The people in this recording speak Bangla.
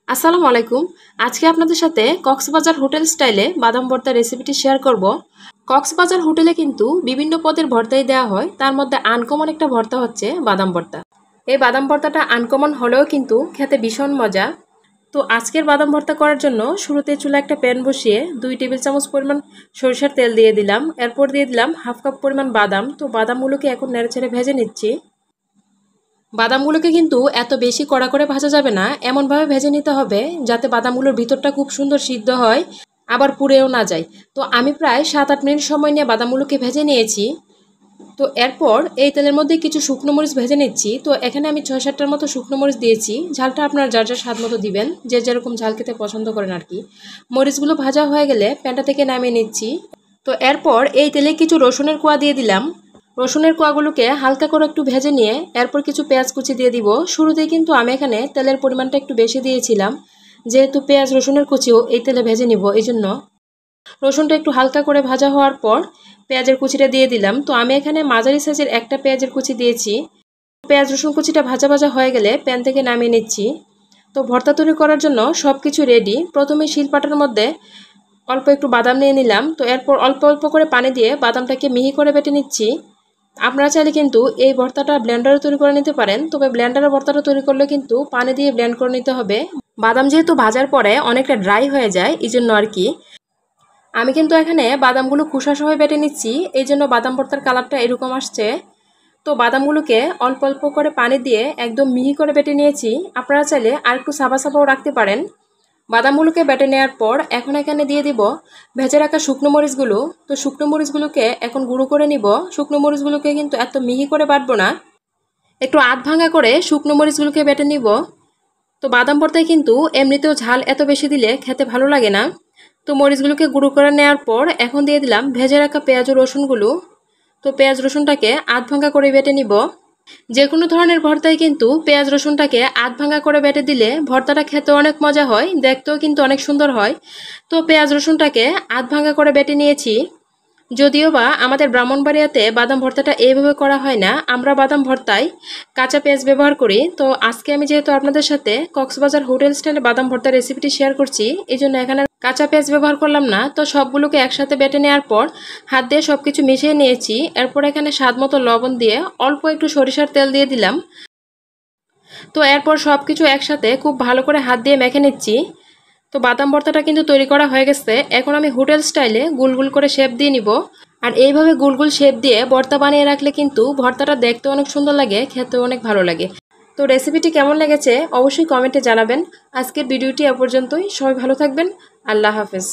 আসসালামু আলাইকুম। আজকে আপনাদের সাথে কক্সবাজার হোটেল স্টাইলে বাদাম ভর্তা রেসিপিটি শেয়ার করব। কক্সবাজার হোটেলে কিন্তু বিভিন্ন পদের ভর্তাই দেওয়া হয়, তার মধ্যে আনকমন একটা ভর্তা হচ্ছে বাদাম ভর্তা। এই বাদাম ভর্তাটা আনকমন হলেও কিন্তু খেতে ভীষণ মজা। তো আজকের বাদাম ভর্তা করার জন্য শুরুতে চুলা একটা প্যান বসিয়ে 2 টেবিল চামচ পরিমাণ সরিষার তেল দিয়ে দিলাম। এরপর দিয়ে দিলাম হাফ কাপ পরিমাণ বাদাম। তো বাদামগুলোকে এখন নেড়েচেড়ে ভেজে নিচ্ছি। বাদামগুলোকে কিন্তু এত বেশি কড়া করে ভাজা যাবে না, এমনভাবে ভেজে নিতে হবে যাতে বাদামগুলোর ভিতরটা খুব সুন্দর সিদ্ধ হয়, আবার পুড়েও না যায়। তো আমি প্রায় 7-8 মিনিট সময় নিয়ে বাদামগুলোকে ভেজে নিয়েছি। তো এরপর এই তেলের মধ্যে কিছু শুকনো মরিচ ভেজে নিচ্ছি। তো এখানে আমি 6-7টার মতো শুকনো মরিচ দিয়েছি। ঝালটা আপনার যার যার স্বাদ মতো দিবেন, যে যেরকম ঝাল খেতে পছন্দ করেন আর কি। মরিচগুলো ভাজা হয়ে গেলে প্যানটা থেকে নামিয়ে নিচ্ছি। তো এরপর এই তেলে কিছু রসুনের কোয়া দিয়ে দিলাম। রসুনের কোয়াগুলোকে হালকা করে একটু ভেজে নিয়ে এরপর কিছু পেঁয়াজ কুচি দিয়ে দিব। শুরুতেই কিন্তু আমি এখানে তেলের পরিমাণটা একটু বেশি দিয়েছিলাম, যেহেতু পেঁয়াজ রসুনের কুচিও এই তেলে ভেজে নিব, এই জন্য রসুনটা একটু হালকা করে ভাজা হওয়ার পর পেঁয়াজের কুচিটা দিয়ে দিলাম। তো আমি এখানে মাঝারি সাইজের একটা পেঁয়াজের কুচি দিয়েছি। পেঁয়াজ রসুন কুচিটা ভাজা ভাজা হয়ে গেলে প্যান থেকে নামিয়ে নিচ্ছি। তো ভর্তা তৈরি করার জন্য সব কিছু রেডি। প্রথমে শিলপাটার মধ্যে অল্প একটু বাদাম নিয়ে নিলাম। তো এরপর অল্প অল্প করে পানি দিয়ে বাদামটাকে মিহি করে বেটে নিচ্ছি। আপনারা চাইলে কিন্তু এই ভর্তাটা ব্লেন্ডারে তৈরি করে নিতে পারেন, তবে ব্লেন্ডারে ভর্তাটা তৈরি করলে কিন্তু পানি দিয়ে ব্লেন্ড করে নিতে হবে। বাদাম যেহেতু ভাজার পরে অনেকটা ড্রাই হয়ে যায়, এই জন্য আর কি। আমি কিন্তু এখানে বাদামগুলো খোসা সহ বেটে নিচ্ছি, এই জন্য বাদাম ভর্তার কালারটা এরকম আসছে। তো বাদামগুলোকে অল্প অল্প করে পানি দিয়ে একদম মিহি করে বেটে নিয়েছি। আপনারা চাইলে আর একটু সাবা সাবাও রাখতে পারেন। বাদামগুলোকে বেটে নেওয়ার পর এখন এখানে দিয়ে দিব ভেজে রাখা শুকনো মরিচগুলো। তো শুকনো মরিচগুলোকে এখন গুঁড়ো করে নিব। শুকনো মরিচগুলোকে কিন্তু এত মিহি করে বাটবো না, একটু আধ ভাঙা করে শুকনো মরিচগুলোকে বেটে নিব। তো বাদাম ভর্তায় কিন্তু এমনিতেও ঝাল এত বেশি দিলে খেতে ভালো লাগে না। তো মরিচগুলোকে গুঁড়ো করে নেওয়ার পর এখন দিয়ে দিলাম ভেজে রাখা পেঁয়াজ ও রসুনগুলো। তো পেঁয়াজ রসুনটাকে আধ ভাঙা করে বেটে নিব। যে কোনো ধরনের ভর্তায় কিন্তু পেঁয়াজ রসুনটাকে আধ ভাঙা করে বেটে দিলে ভর্তাটা খেতে অনেক মজা হয়, দেখতেও কিন্তু অনেক সুন্দর হয়। তো পেঁয়াজ রসুনটাকে আধ ভাঙা করে বেটে নিয়েছি। যদিও বা আমাদের ব্রাহ্মণবাড়িয়াতে বাদাম ভর্তাটা এইভাবে করা হয় না, আমরা বাদাম ভর্তায় কাঁচা পেঁয়াজ ব্যবহার করি। তো আজকে আমি যেহেতু আপনাদের সাথে কক্সবাজার হোটেল স্টাইলে বাদাম ভর্তার রেসিপিটি শেয়ার করছি, এই জন্য এখানে কাঁচা পেঁয়াজ ব্যবহার করলাম না। তো সবগুলোকে একসাথে বেটে নেওয়ার পর হাত দিয়ে সব কিছু মিশিয়ে নিয়েছি। এরপর এখানে স্বাদ মতো লবণ দিয়ে অল্প একটু সরিষার তেল দিয়ে দিলাম। তো এরপর সব কিছু একসাথে খুব ভালো করে হাত দিয়ে মেখে নিচ্ছি। তো বাদাম ভর্তাটা কিন্তু তৈরি করা হয়ে গেছে। এখন আমি হোটেল স্টাইলে গোল গোল করে শেপ দিয়ে নিব। আর এইভাবে গোল গোল শেপ দিয়ে ভর্তা বানিয়ে রাখলে কিন্তু ভর্তাটা দেখতে অনেক সুন্দর লাগে, খেতেও অনেক ভালো লাগে। তো রেসিপিটি কেমন লেগেছে অবশ্যই কমেন্টে জানাবেন। আজকের ভিডিওটি এ পর্যন্তই। সবাই ভালো থাকবেন। আল্লাহ হাফেজ।